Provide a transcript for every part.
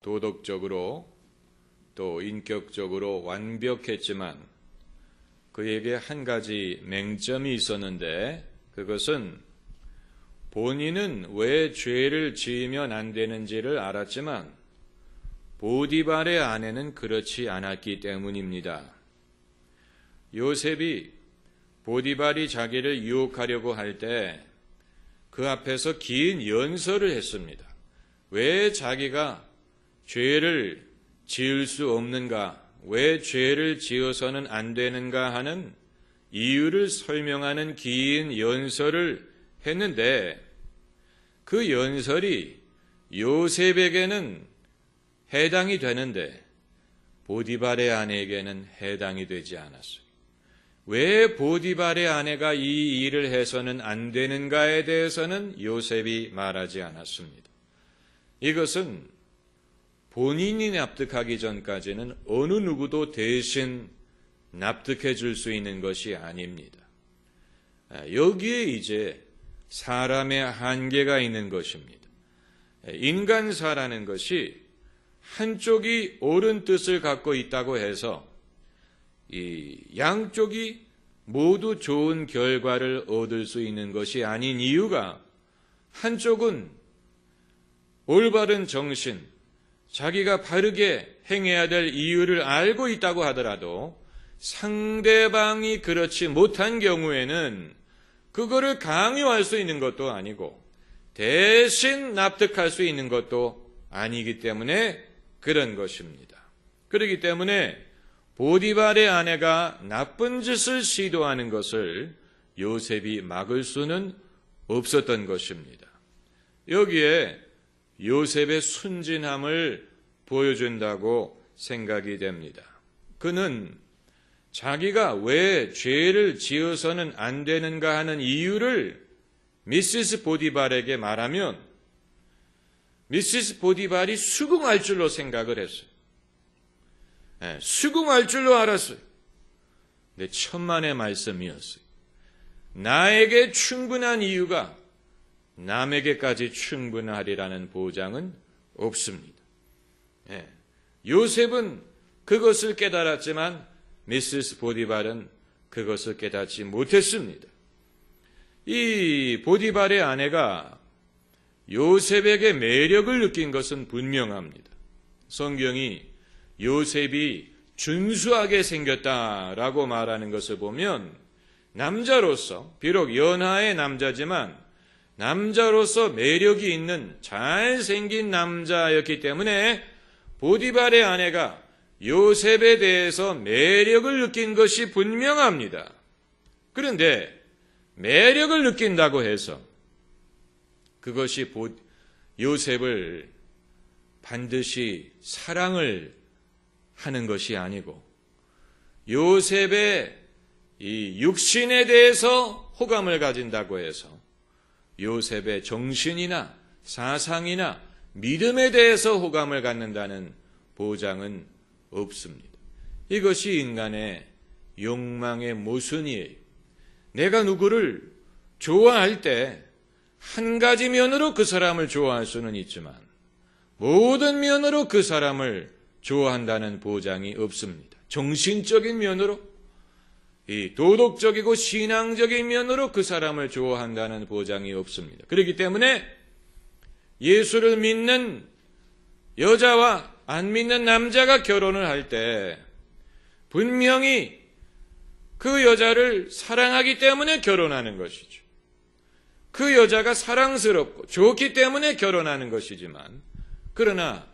도덕적으로 또 인격적으로 완벽했지만 그에게 한 가지 맹점이 있었는데, 그것은 본인은 왜 죄를 지으면 안 되는지를 알았지만 보디발의 아내는 그렇지 않았기 때문입니다. 요셉이 보디발이 자기를 유혹하려고 할 때 그 앞에서 긴 연설을 했습니다. 왜 자기가 죄를 지을 수 없는가, 왜 죄를 지어서는 안 되는가 하는 이유를 설명하는 긴 연설을 했는데, 그 연설이 요셉에게는 해당이 되는데 보디발의 아내에게는 해당이 되지 않았어요. 왜 보디발의 아내가 이 일을 해서는 안 되는가에 대해서는 요셉이 말하지 않았습니다. 이것은 본인이 납득하기 전까지는 어느 누구도 대신 납득해 줄 수 있는 것이 아닙니다. 여기에 이제 사람의 한계가 있는 것입니다. 인간사라는 것이 한쪽이 옳은 뜻을 갖고 있다고 해서 이 양쪽이 모두 좋은 결과를 얻을 수 있는 것이 아닌 이유가, 한쪽은 올바른 정신, 자기가 바르게 행해야 될 이유를 알고 있다고 하더라도 상대방이 그렇지 못한 경우에는 그거를 강요할 수 있는 것도 아니고 대신 납득할 수 있는 것도 아니기 때문에 그런 것입니다. 그렇기 때문에 보디발의 아내가 나쁜 짓을 시도하는 것을 요셉이 막을 수는 없었던 것입니다. 여기에 요셉의 순진함을 보여준다고 생각이 됩니다. 그는 자기가 왜 죄를 지어서는 안 되는가 하는 이유를 미시스 보디발에게 말하면 미시스 보디발이 수긍할 줄로 생각을 했어요. 수긍할 줄로 알았어요. 근데 천만의 말씀이었어요. 나에게 충분한 이유가 남에게까지 충분하리라는 보장은 없습니다. 요셉은 그것을 깨달았지만 미시스 보디발은 그것을 깨닫지 못했습니다. 이 보디발의 아내가 요셉에게 매력을 느낀 것은 분명합니다. 성경이 요셉이 준수하게 생겼다라고 말하는 것을 보면 남자로서, 비록 연하의 남자지만 남자로서 매력이 있는 잘생긴 남자였기 때문에 보디발의 아내가 요셉에 대해서 매력을 느낀 것이 분명합니다. 그런데 매력을 느낀다고 해서 그것이 요셉을 반드시 사랑을 하는 것이 아니고, 요셉의 이 육신에 대해서 호감을 가진다고 해서 요셉의 정신이나 사상이나 믿음에 대해서 호감을 갖는다는 보장은 없습니다. 이것이 인간의 욕망의 모순이에요. 내가 누구를 좋아할 때 한 가지 면으로 그 사람을 좋아할 수는 있지만 모든 면으로 그 사람을 좋아한다는 보장이 없습니다. 정신적인 면으로, 이 도덕적이고 신앙적인 면으로 그 사람을 좋아한다는 보장이 없습니다. 그렇기 때문에 예수를 믿는 여자와 안 믿는 남자가 결혼을 할 때 분명히 그 여자를 사랑하기 때문에 결혼하는 것이죠. 그 여자가 사랑스럽고 좋기 때문에 결혼하는 것이지만, 그러나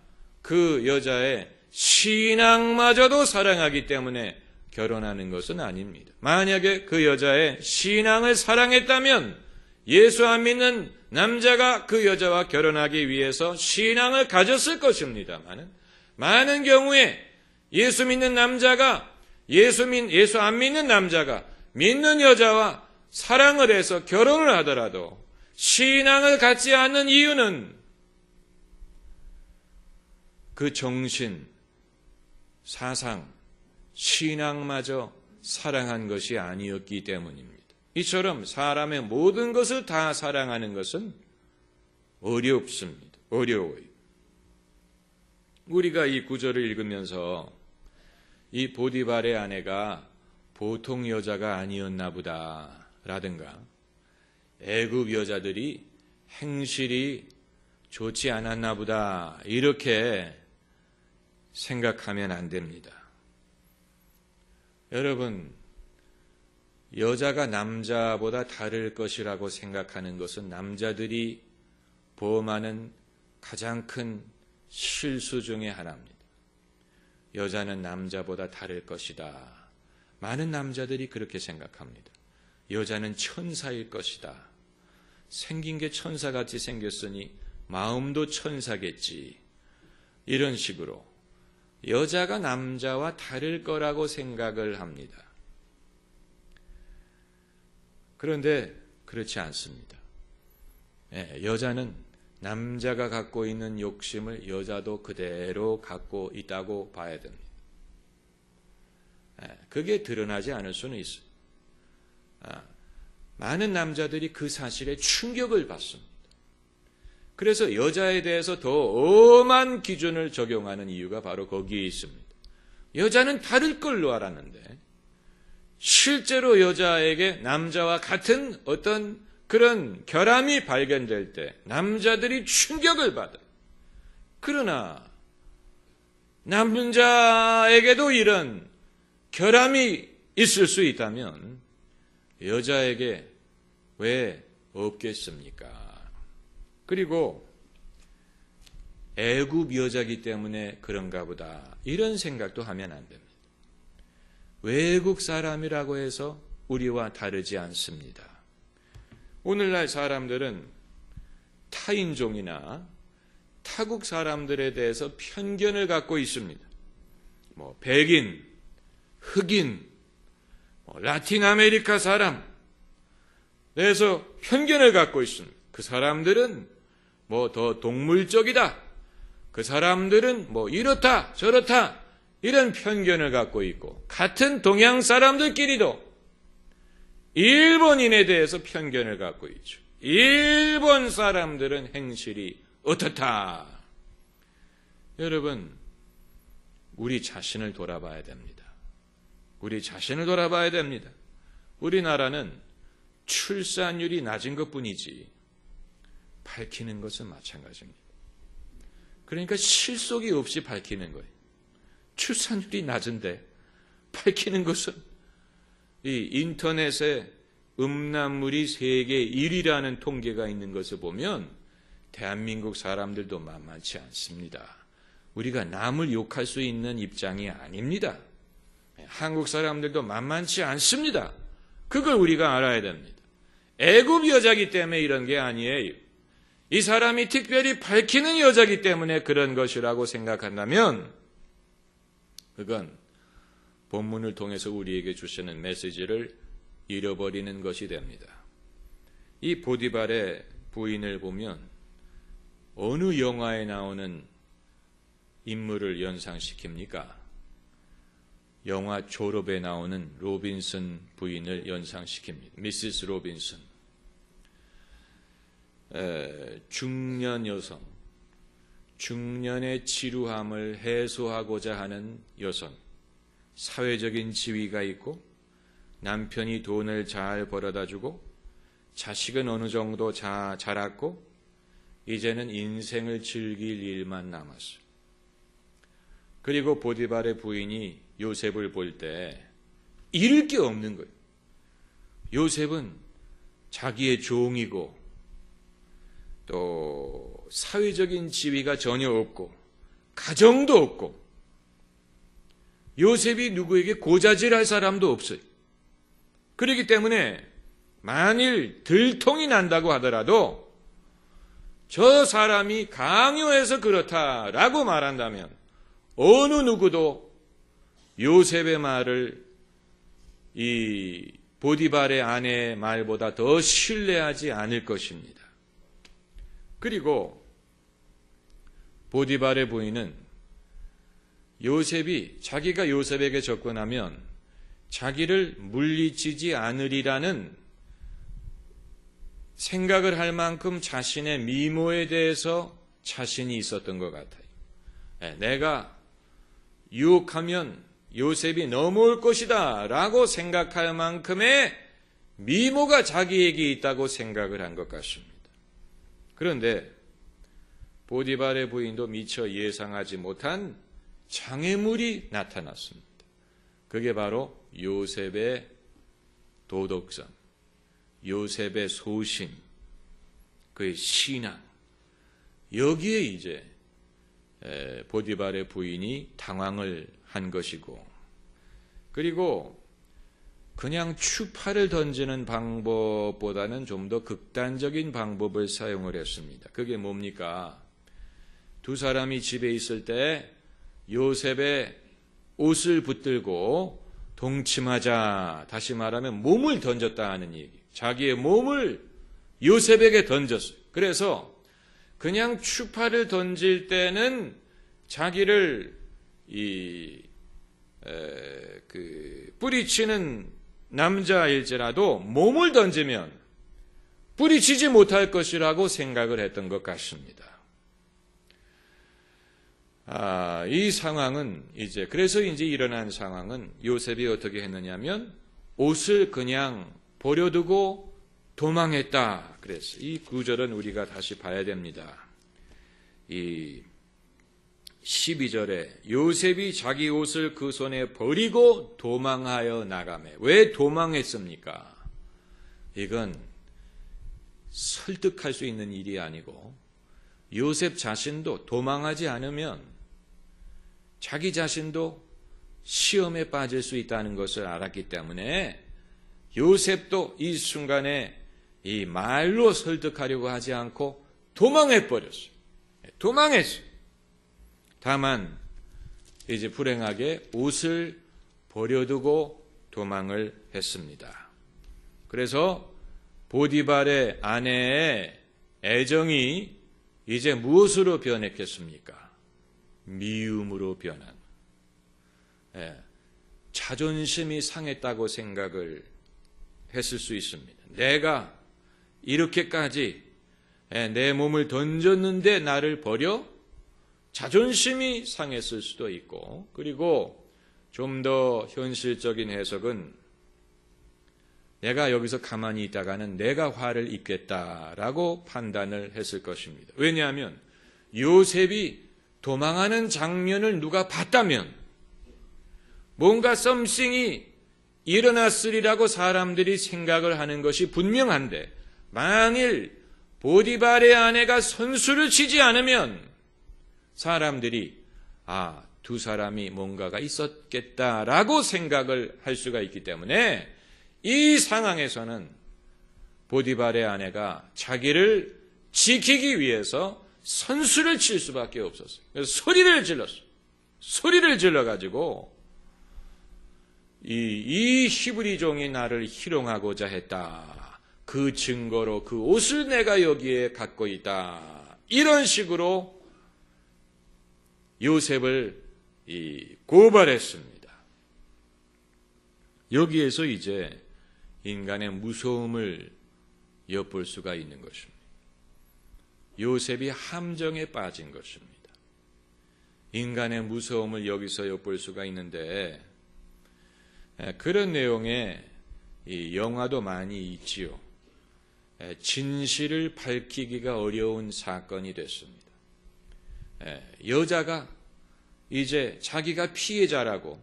그 여자의 신앙마저도 사랑하기 때문에 결혼하는 것은 아닙니다. 만약에 그 여자의 신앙을 사랑했다면 예수 안 믿는 남자가 그 여자와 결혼하기 위해서 신앙을 가졌을 것입니다만, 많은 경우에 예수 믿는 남자가 예수 안 믿는 남자가 믿는 여자와 사랑을 해서 결혼을 하더라도 신앙을 갖지 않는 이유는 그 정신, 사상, 신앙마저 사랑한 것이 아니었기 때문입니다. 이처럼 사람의 모든 것을 다 사랑하는 것은 어렵습니다. 어려워요. 우리가 이 구절을 읽으면서 이 보디발의 아내가 보통 여자가 아니었나 보다 라든가 애굽 여자들이 행실이 좋지 않았나 보다 이렇게 생각하면 안 됩니다. 여러분, 여자가 남자보다 다를 것이라고 생각하는 것은 남자들이 범하는 가장 큰 실수 중에 하나입니다. 여자는 남자보다 다를 것이다. 많은 남자들이 그렇게 생각합니다. 여자는 천사일 것이다. 생긴 게 천사같이 생겼으니 마음도 천사겠지. 이런 식으로 여자가 남자와 다를 거라고 생각을 합니다. 그런데 그렇지 않습니다. 여자는 남자가 갖고 있는 욕심을 여자도 그대로 갖고 있다고 봐야 됩니다. 그게 드러나지 않을 수는 있어요. 많은 남자들이 그 사실에 충격을 받습니다. 그래서 여자에 대해서 더 엄한 기준을 적용하는 이유가 바로 거기에 있습니다. 여자는 다를 걸로 알았는데 실제로 여자에게 남자와 같은 어떤 그런 결함이 발견될 때 남자들이 충격을 받아요. 그러나 남자에게도 이런 결함이 있을 수 있다면 여자에게 왜 없겠습니까? 그리고 애굽 여자이기 때문에 그런가 보다 이런 생각도 하면 안 됩니다. 외국 사람이라고 해서 우리와 다르지 않습니다. 오늘날 사람들은 타인종이나 타국 사람들에 대해서 편견을 갖고 있습니다. 백인, 흑인, 라틴 아메리카 사람, 그래서 편견을 갖고 있습니다. 그 사람들은 더 동물적이다. 그 사람들은 이렇다, 저렇다. 이런 편견을 갖고 있고, 같은 동양 사람들끼리도 일본인에 대해서 편견을 갖고 있죠. 일본 사람들은 행실이 어떻다. 여러분, 우리 자신을 돌아봐야 됩니다. 우리 자신을 돌아봐야 됩니다. 우리나라는 출산율이 낮은 것뿐이지 밝히는 것은 마찬가지입니다. 그러니까 실속이 없이 밝히는 거예요. 출산율이 낮은데 밝히는 것은 이 인터넷에 음란물이 세계 1위라는 통계가 있는 것을 보면 대한민국 사람들도 만만치 않습니다. 우리가 남을 욕할 수 있는 입장이 아닙니다. 한국 사람들도 만만치 않습니다. 그걸 우리가 알아야 됩니다. 애굽 여자이기 때문에 이런 게 아니에요. 이 사람이 특별히 밝히는 여자이기 때문에 그런 것이라고 생각한다면 그건 본문을 통해서 우리에게 주시는 메시지를 잃어버리는 것이 됩니다. 이 보디발의 부인을 보면 어느 영화에 나오는 인물을 연상시킵니까? 영화 졸업에 나오는 로빈슨 부인을 연상시킵니다. 미시스 로빈슨. 중년 여성, 중년의 지루함을 해소하고자 하는 여성, 사회적인 지위가 있고 남편이 돈을 잘 벌어다주고 자식은 어느 정도 자랐고 이제는 인생을 즐길 일만 남았어요. 그리고 보디발의 부인이 요셉을 볼 때 잃을 게 없는 거예요. 요셉은 자기의 종이고 또 사회적인 지위가 전혀 없고 가정도 없고 요셉이 누구에게 고자질할 사람도 없어요. 그렇기 때문에 만일 들통이 난다고 하더라도 저 사람이 강요해서 그렇다라고 말한다면 어느 누구도 요셉의 말을 이 보디발의 아내의 말보다 더 신뢰하지 않을 것입니다. 그리고 보디발의 부인은 요셉이 자기가 요셉에게 접근하면 자기를 물리치지 않으리라는 생각을 할 만큼 자신의 미모에 대해서 자신이 있었던 것 같아요. 내가 유혹하면 요셉이 넘어올 것이다 라고 생각할 만큼의 미모가 자기에게 있다고 생각을 한 것 같습니다. 그런데 보디발의 부인도 미처 예상하지 못한 장애물이 나타났습니다. 그게 바로 요셉의 도덕성, 요셉의 소신, 그의 신앙, 여기에 이제 보디발의 부인이 당황을 한 것이고, 그리고 그냥 추파를 던지는 방법보다는 좀 더 극단적인 방법을 사용을 했습니다. 그게 뭡니까? 두 사람이 집에 있을 때 요셉의 옷을 붙들고 동침하자, 다시 말하면 몸을 던졌다 하는 얘기. 자기의 몸을 요셉에게 던졌어요. 그래서 그냥 추파를 던질 때는 자기를 뿌리치는 남자일지라도 몸을 던지면 뿌리치지 못할 것이라고 생각을 했던 것 같습니다. 이 상황은 그래서 일어난 상황은 요셉이 어떻게 했느냐면 옷을 그냥 버려두고 도망했다. 그래서 이 구절은 우리가 다시 봐야 됩니다. 이 12절에 요셉이 자기 옷을 그 손에 버리고 도망하여 나가매. 왜 도망했습니까? 이건 설득할 수 있는 일이 아니고 요셉 자신도 도망하지 않으면 자기 자신도 시험에 빠질 수 있다는 것을 알았기 때문에 요셉도 이 순간에 이 말로 설득하려고 하지 않고 도망해버렸어요. 도망했어요. 다만 이제 불행하게 옷을 버려두고 도망을 했습니다. 그래서 보디발의 아내의 애정이 이제 무엇으로 변했겠습니까? 미움으로 변한. 자존심이 상했다고 생각을 했을 수 있습니다. 내가 이렇게까지 내 몸을 던졌는데 나를 버려? 자존심이 상했을 수도 있고, 그리고 좀 더 현실적인 해석은 내가 여기서 가만히 있다가는 내가 화를 입겠다라고 판단을 했을 것입니다. 왜냐하면 요셉이 도망하는 장면을 누가 봤다면 뭔가 썸씽이 일어났으리라고 사람들이 생각을 하는 것이 분명한데, 만일 보디발의 아내가 선수를 치지 않으면 사람들이 두 사람이 뭔가가 있었겠다라고 생각을 할 수가 있기 때문에 이 상황에서는 보디발의 아내가 자기를 지키기 위해서 선수를 칠 수밖에 없었어요. 그래서 소리를 질렀어요. 소리를 질러가지고 이 히브리 종이 나를 희롱하고자 했다. 그 증거로 그 옷을 내가 여기에 갖고 있다. 이런 식으로 요셉을 고발했습니다. 여기에서 이제 인간의 무서움을 엿볼 수가 있는 것입니다. 요셉이 함정에 빠진 것입니다. 인간의 무서움을 여기서 엿볼 수가 있는데, 그런 내용의 영화도 많이 있지요. 진실을 밝히기가 어려운 사건이 됐습니다. 여자가 이제 자기가 피해자라고,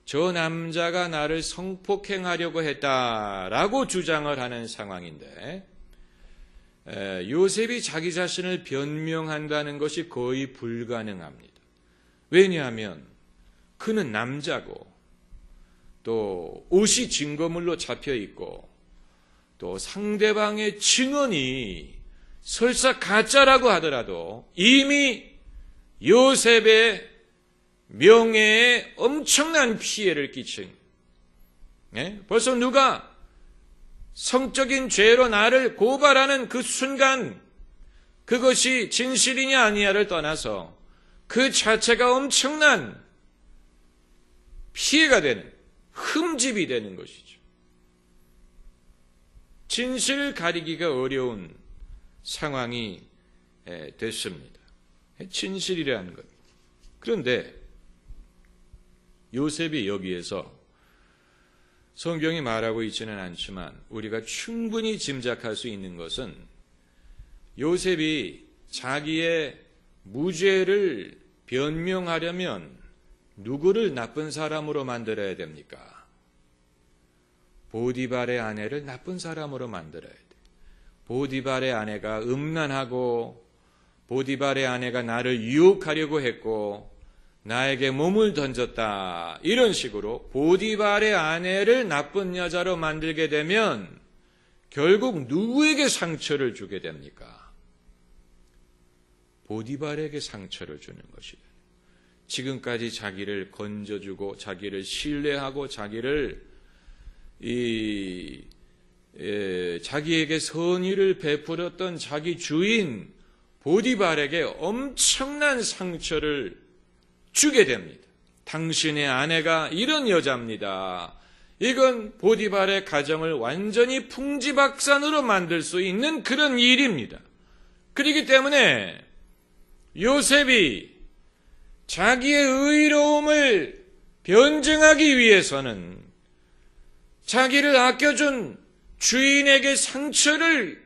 저 남자가 나를 성폭행하려고 했다라고 주장을 하는 상황인데, 요셉이 자기 자신을 변명한다는 것이 거의 불가능합니다. 왜냐하면 그는 남자고, 또 옷이 증거물로 잡혀 있고, 또 상대방의 증언이 설사 가짜라고 하더라도 이미 요셉의 명예에 엄청난 피해를 끼친, 벌써 누가 성적인 죄로 나를 고발하는 그 순간 그것이 진실이냐 아니냐를 떠나서 그 자체가 엄청난 피해가 되는, 흠집이 되는 것이죠. 진실을 가리기가 어려운 상황이 됐습니다. 진실이라는 것. 그런데 요셉이 여기에서 성경이 말하고 있지는 않지만 우리가 충분히 짐작할 수 있는 것은 요셉이 자기의 무죄를 변명하려면 누구를 나쁜 사람으로 만들어야 됩니까? 보디발의 아내를 나쁜 사람으로 만들어야 돼. 보디발의 아내가 음란하고 보디발의 아내가 나를 유혹하려고 했고 나에게 몸을 던졌다. 이런 식으로 보디발의 아내를 나쁜 여자로 만들게 되면 결국 누구에게 상처를 주게 됩니까? 보디발에게 상처를 주는 것이다. 지금까지 자기를 건져주고 자기를 신뢰하고 자기를 자기에게 선의를 베풀었던 자기 주인 보디발에게 엄청난 상처를 주게 됩니다. 당신의 아내가 이런 여자입니다. 이건 보디발의 가정을 완전히 풍지박산으로 만들 수 있는 그런 일입니다. 그렇기 때문에 요셉이 자기의 의로움을 변증하기 위해서는 자기를 아껴준 주인에게 상처를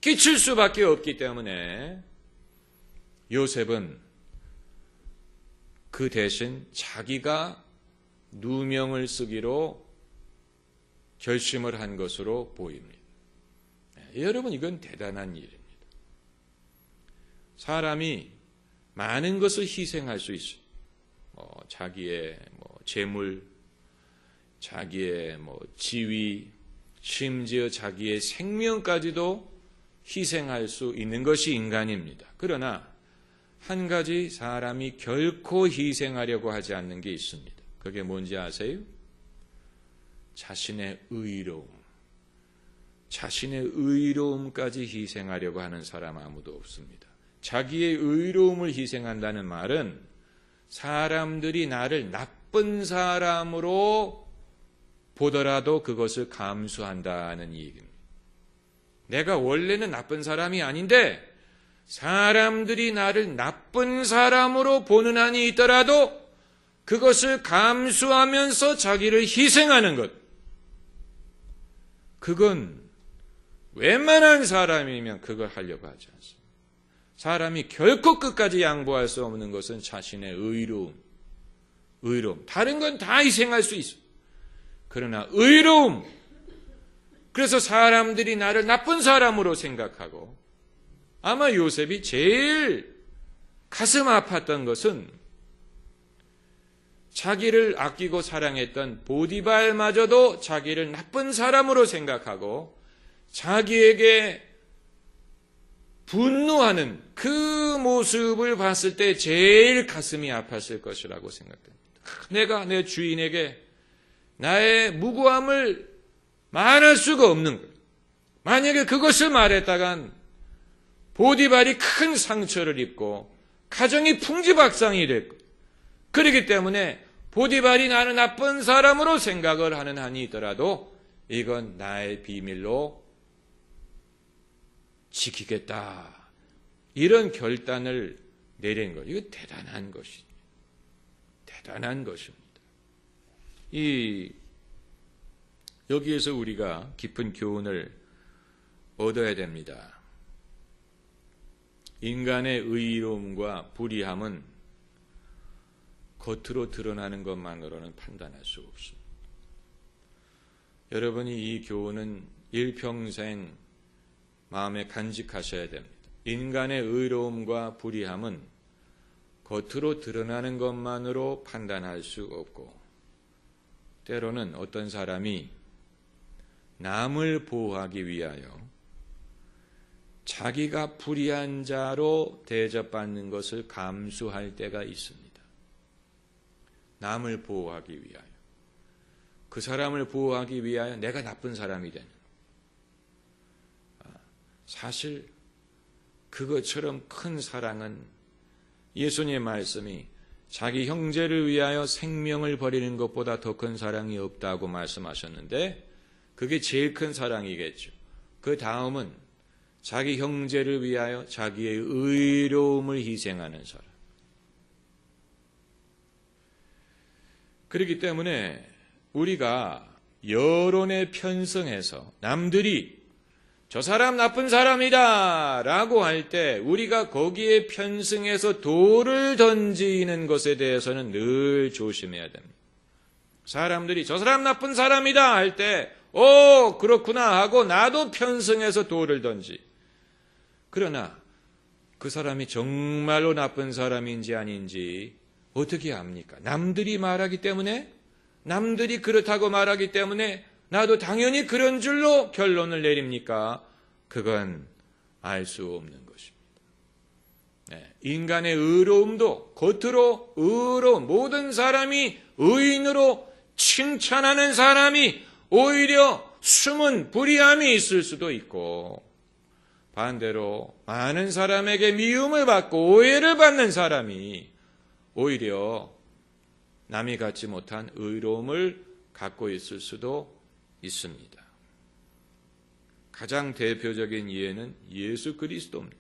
끼칠 수밖에 없기 때문에 요셉은 그 대신 자기가 누명을 쓰기로 결심을 한 것으로 보입니다. 여러분, 이건 대단한 일입니다. 사람이 많은 것을 희생할 수 있어요. 자기의 재물, 자기의 지위, 심지어 자기의 생명까지도 희생할 수 있는 것이 인간입니다. 그러나 한 가지 사람이 결코 희생하려고 하지 않는 게 있습니다. 그게 뭔지 아세요? 자신의 의로움. 자신의 의로움까지 희생하려고 하는 사람 아무도 없습니다. 자기의 의로움을 희생한다는 말은 사람들이 나를 나쁜 사람으로 보더라도 그것을 감수한다는 얘기입니다. 내가 원래는 나쁜 사람이 아닌데 사람들이 나를 나쁜 사람으로 보는 한이 있더라도 그것을 감수하면서 자기를 희생하는 것. 그건 웬만한 사람이면 그걸 하려고 하지 않습니다. 사람이 결코 끝까지 양보할 수 없는 것은 자신의 의로움. 다른 건 다 희생할 수 있어. 그러나 의로움. 그래서 사람들이 나를 나쁜 사람으로 생각하고 아마 요셉이 제일 가슴 아팠던 것은 자기를 아끼고 사랑했던 보디발마저도 자기를 나쁜 사람으로 생각하고 자기에게 분노하는 그 모습을 봤을 때 제일 가슴이 아팠을 것이라고 생각됩니다. 내가 내 주인에게 나의 무고함을 말할 수가 없는 거예요. 만약에 그것을 말했다간 보디발이 큰 상처를 입고 가정이 풍지박산이 됐고, 그렇기 때문에 보디발이 나는 나쁜 사람으로 생각을 하는 한이 있더라도 이건 나의 비밀로 지키겠다. 이런 결단을 내린 것. 이거 대단한 것이죠. 대단한 것입니다. 여기에서 우리가 깊은 교훈을 얻어야 됩니다. 인간의 의로움과 불의함은 겉으로 드러나는 것만으로는 판단할 수 없습니다. 여러분이 이 교훈은 일평생 마음에 간직하셔야 됩니다. 인간의 의로움과 불의함은 겉으로 드러나는 것만으로 판단할 수 없고, 때로는 어떤 사람이 남을 보호하기 위하여 자기가 불의한 자로 대접받는 것을 감수할 때가 있습니다. 남을 보호하기 위하여, 그 사람을 보호하기 위하여 내가 나쁜 사람이 되는. 사실 그것처럼 큰 사랑은 예수님의 말씀이 자기 형제를 위하여 생명을 버리는 것보다 더 큰 사랑이 없다고 말씀하셨는데, 그게 제일 큰 사랑이겠죠. 그 다음은 자기 형제를 위하여 자기의 의로움을 희생하는 사람. 그렇기 때문에 우리가 여론에 편성해서 남들이 저 사람 나쁜 사람이다 라고 할 때 우리가 거기에 편승해서 돌을 던지는 것에 대해서는 늘 조심해야 됩니다. 사람들이 저 사람 나쁜 사람이다 할 때 그렇구나 하고 나도 편승해서 돌을 던지. 그러나 그 사람이 정말로 나쁜 사람인지 아닌지 어떻게 압니까? 남들이 말하기 때문에, 남들이 그렇다고 말하기 때문에 나도 당연히 그런 줄로 결론을 내립니까? 그건 알 수 없는 것입니다. 인간의 의로움도 겉으로 의로운 모든 사람이 의인으로 칭찬하는 사람이 오히려 숨은 불의함이 있을 수도 있고, 반대로 많은 사람에게 미움을 받고 오해를 받는 사람이 오히려 남이 갖지 못한 의로움을 갖고 있을 수도 있습니다. 가장 대표적인 예는 예수 그리스도입니다.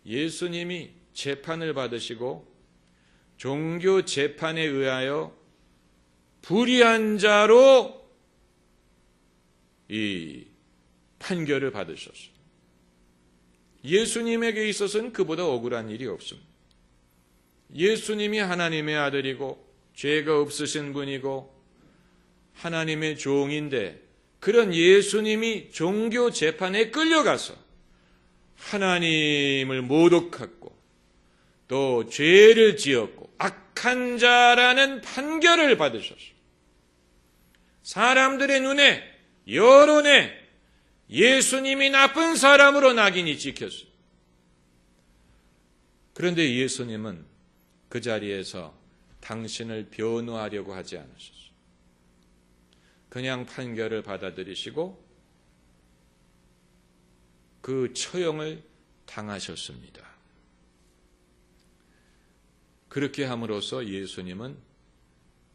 예수님이 재판을 받으시고 종교 재판에 의하여 불의한 자로 이 판결을 받으셨어요. 예수님에게 있어서는 그보다 억울한 일이 없습니다. 예수님이 하나님의 아들이고 죄가 없으신 분이고 하나님의 종인데, 그런 예수님이 종교 재판에 끌려가서 하나님을 모독했고 또 죄를 지었고 악한 자라는 판결을 받으셨어요. 사람들의 눈에, 여론에 예수님이 나쁜 사람으로 낙인이 찍혔어요. 그런데 예수님은 그 자리에서 당신을 변호하려고 하지 않으셨어요. 그냥 판결을 받아들이시고 그 처형을 당하셨습니다. 그렇게 함으로써 예수님은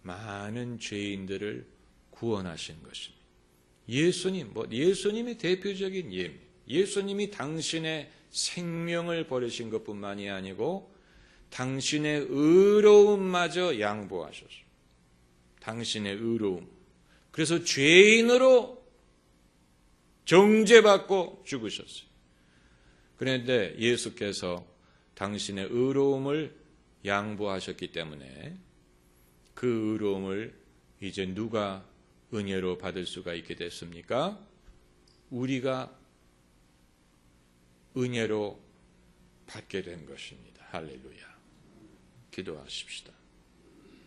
많은 죄인들을 구원하신 것입니다. 예수님의 대표적인 예입니다. 예수님이 당신의 생명을 버리신 것뿐만이 아니고 당신의 의로움마저 양보하셨어요. 당신의 의로움. 그래서 죄인으로 정죄받고 죽으셨어요. 그런데 예수께서 당신의 의로움을 양보하셨기 때문에 그 의로움을 이제 누가 은혜로 받을 수가 있게 됐습니까? 우리가 은혜로 받게 된 것입니다. 할렐루야. 기도하십시다.